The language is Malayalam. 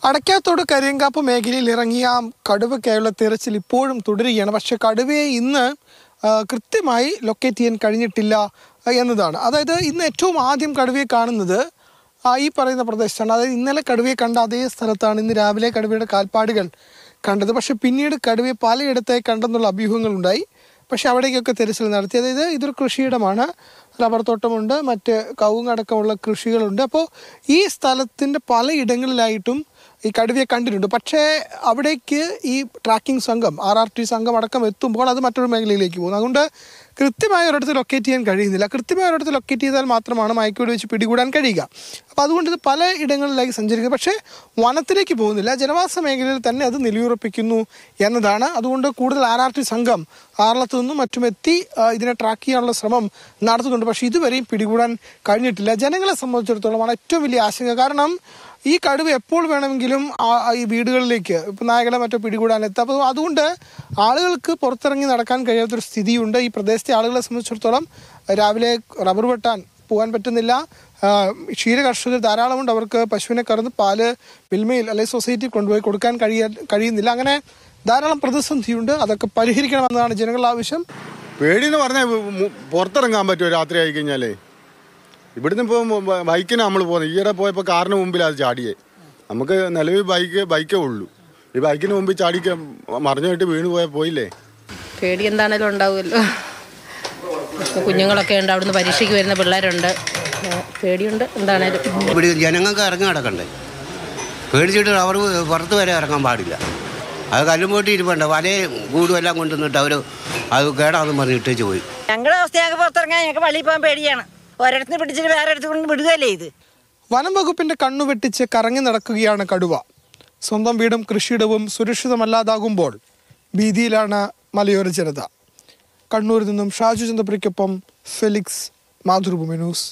അടയ്ക്കാത്തോട് കരിയങ്കാപ്പ് മേഖലയിൽ ഇറങ്ങിയ കടുവയ്ക്കായുള്ള തിരച്ചിൽ ഇപ്പോഴും തുടരുകയാണ്. പക്ഷെ കടുവയെ ഇന്ന് കൃത്യമായി ലൊക്കേറ്റ് ചെയ്യാൻ കഴിഞ്ഞിട്ടില്ല എന്നതാണ്. അതായത് ഇന്ന് ഏറ്റവും ആദ്യം കടുവയെ കാണുന്നത് ഈ പറയുന്ന പ്രദേശത്താണ്. അതായത് ഇന്നലെ കടുവയെ കണ്ട അതേ സ്ഥലത്താണ് ഇന്ന് രാവിലെ കടുവയുടെ കാൽപ്പാടുകൾ കണ്ടത്. പക്ഷെ പിന്നീട് കടുവയെ പലയിടത്തായി കണ്ടെന്നുള്ള അഭ്യൂഹങ്ങളുണ്ടായി. പക്ഷെ അവിടേക്കൊക്കെ തിരച്ചിൽ നടത്തി. അതായത് ഇതൊരു കൃഷിയിടമാണ്, റബ്ബർ തോട്ടമുണ്ട്, മറ്റ് കവുങ്ങടക്കമുള്ള കൃഷികളുണ്ട്. അപ്പോൾ ഈ സ്ഥലത്തിൻ്റെ പലയിടങ്ങളിലായിട്ടും ഈ കടുവയെ കണ്ടിട്ടുണ്ട്. പക്ഷേ അവിടേക്ക് ഈ ട്രാക്കിംഗ് സംഘം RRT സംഘം അടക്കം എത്തുമ്പോൾ അത് മറ്റൊരു മേഖലയിലേക്ക് പോകുന്നു. അതുകൊണ്ട് കൃത്യമായ ഒരിടത്ത് ലൊക്കേറ്റ് ചെയ്യാൻ കഴിയുന്നില്ല. കൃത്യമായ ഒരിടത്ത് ലൊക്കേറ്റ് ചെയ്താൽ മാത്രമാണ് മയക്കുവെടി വെച്ച് പിടികൂടാൻ കഴിയുക. അപ്പോൾ അതുകൊണ്ട് ഇത് പല ഇടങ്ങളിലേക്ക് സഞ്ചരിക്കുന്നത്. പക്ഷേ വനത്തിലേക്ക് പോകുന്നില്ല, ജനവാസ മേഖലയിൽ തന്നെ അത് നിലയുറപ്പിക്കുന്നു എന്നതാണ്. അതുകൊണ്ട് കൂടുതൽ RRT സംഘം ആറളത്തു നിന്നും മറ്റും എത്തി ഇതിനെ ട്രാക്ക് ചെയ്യാനുള്ള ശ്രമം നടത്തുന്നുണ്ട്. പക്ഷേ ഇതുവരെയും പിടികൂടാൻ കഴിഞ്ഞിട്ടില്ല. ജനങ്ങളെ സംബന്ധിച്ചിടത്തോളമാണ് ഏറ്റവും വലിയ ആശങ്ക. കാരണം ഈ കടുവ എപ്പോൾ വേണമെങ്കിലും ഈ വീടുകളിലേക്ക് ഇപ്പം നായകളെ മറ്റോ പിടികൂടാനെത്താം. അപ്പോൾ അതുകൊണ്ട് ആളുകൾക്ക് പുറത്തിറങ്ങി നടക്കാൻ കഴിയാത്തൊരു സ്ഥിതിയുണ്ട്. ഈ പ്രദേശത്തെ ആളുകളെ സംബന്ധിച്ചിടത്തോളം രാവിലെ റബ്ബർ വെട്ടാൻ പോകാൻ പറ്റുന്നില്ല. ക്ഷീര കർഷകർ ധാരാളമുണ്ട്. അവർക്ക് പശുവിനെ കറന്ന് പാല് മിൽമയിൽ അല്ലെങ്കിൽ സൊസൈറ്റി കൊണ്ടുപോയി കൊടുക്കാൻ കഴിയുന്നില്ല. അങ്ങനെ ധാരാളം പ്രതിസന്ധിയുണ്ട്. അതൊക്കെ പരിഹരിക്കണമെന്നതാണ് ജനങ്ങളുടെ ആവശ്യം. പേടിയെന്ന് പറഞ്ഞാൽ പുറത്തിറങ്ങാൻ പറ്റുമോ രാത്രി ആയി കഴിഞ്ഞാലേ? ഇവിടുന്ന് ഇപ്പോൾ ബൈക്കിന് നമ്മൾ പോകുന്നത്. ഈയിടെ പോയപ്പോൾ കാറിന് മുമ്പിൽ അത് ചാടിയേ. നമുക്ക് നിലവിൽ ബൈക്കേ ഉള്ളൂ. ഈ ബൈക്കിന് മുമ്പിൽ ചാടിക്ക് മറിഞ്ഞിട്ട് വീണ് പോയില്ലേ? പേടി എന്താണേലും ഉണ്ടാവുമല്ലോ. കുഞ്ഞുങ്ങളൊക്കെ ഉണ്ട്, അവിടുന്ന് പരീക്ഷയ്ക്ക് വരുന്ന പിള്ളേരുണ്ട്, പേടിയുണ്ട്. എന്താണേലും ഇവിടെ ജനങ്ങൾക്ക് ഇറങ്ങി നടക്കണ്ടേ? പേടിച്ചിട്ട് അവർ പുറത്ത് വരെ ഇറങ്ങാൻ പാടില്ല. അത് കല്ലും പോയിട്ട് ഇരിപ്പുണ്ട്. വലയും കൂടും എല്ലാം കൊണ്ടുവന്നിട്ട് അവർ അത് കേടാന്ന് പറഞ്ഞിട്ടേച്ച് പോയി. ഞങ്ങളുടെ അവസ്ഥയൊക്കെ പുറത്തിറങ്ങാൻ ഞങ്ങൾക്ക് പള്ളിയിൽ പോകാൻ പേടിയാണ്. ഒരിടത്ത് പിടിച്ചിട്ട് വേറെ ഇടത്ത് കൊണ്ട് വിടുകയല്ലേ ഇത്. വനം വകുപ്പിന്റെ കണ്ണു വെട്ടിച്ച് കറങ്ങി നടക്കുകയാണ് കടുവ. സ്വന്തം വീടും കൃഷിയിടവും സുരക്ഷിതമല്ലാതാകുമ്പോൾ ഭീതിയിലാണ് മലയോര ജനത. കണ്ണൂരിൽ നിന്നും ഷാജു ചന്ദ്രപ്രയ്ക്കൊപ്പം ഫെലിക്സ്, മാതൃഭൂമി ന്യൂസ്.